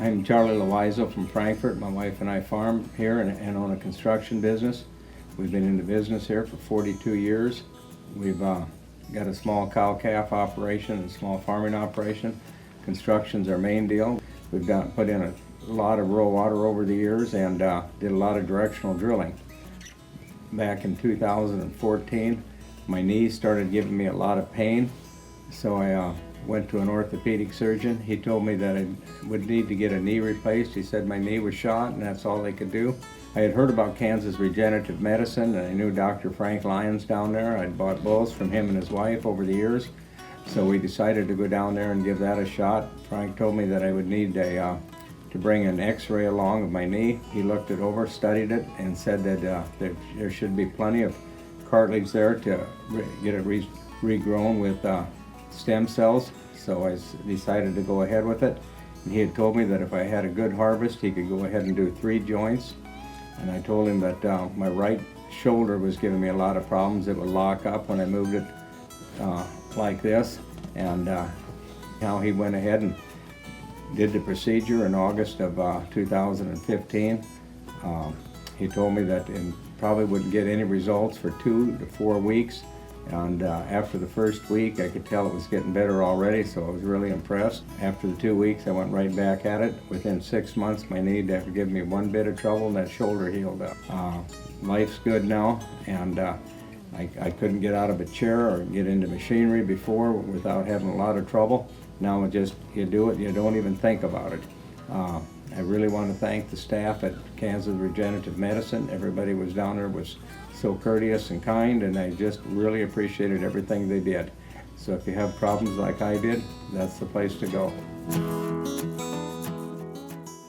I'm Charlie Loiseau from Frankfurt. My wife and I farm here and own a construction business. We've been in the business here for 42 years. We've got a small cow-calf operation and a small farming operation. Construction's our main deal. We've put in a lot of rural water over the years and did a lot of directional drilling. Back in 2014, my knee started giving me a lot of pain, so I went to an orthopedic surgeon. He told me that I would need to get a knee replaced. He said my knee was shot and that's all they could do. I had heard about Kansas Regenerative Medicine and I knew Dr. Frank Lyons down there. I'd bought both from him and his wife over the years. So we decided to go down there and give that a shot. Frank told me that I would need to bring an x-ray along of my knee. He looked it over, studied it, and said that there should be plenty of cartilage there to get it regrown with stem cells. So I decided to go ahead with it. And he had told me that if I had a good harvest, he could go ahead and do 3 joints. And I told him that my right shoulder was giving me a lot of problems. It would lock up when I moved it like this. And now he went ahead and did the procedure in August of 2015. He told me that it probably wouldn't get any results for 2 to 4 weeks. And after the first week, I could tell it was getting better already, so I was really impressed. After the 2 weeks, I went right back at it. Within 6 months, my knee didn't give me one bit of trouble, and that shoulder healed up. Life's good now, and I couldn't get out of a chair or get into machinery before without having a lot of trouble. Now you do it, you don't even think about it. I really want to thank the staff at Kansas Regenerative Medicine. Everybody was down there was so courteous and kind, and I just really appreciated everything they did. So if you have problems like I did, that's the place to go.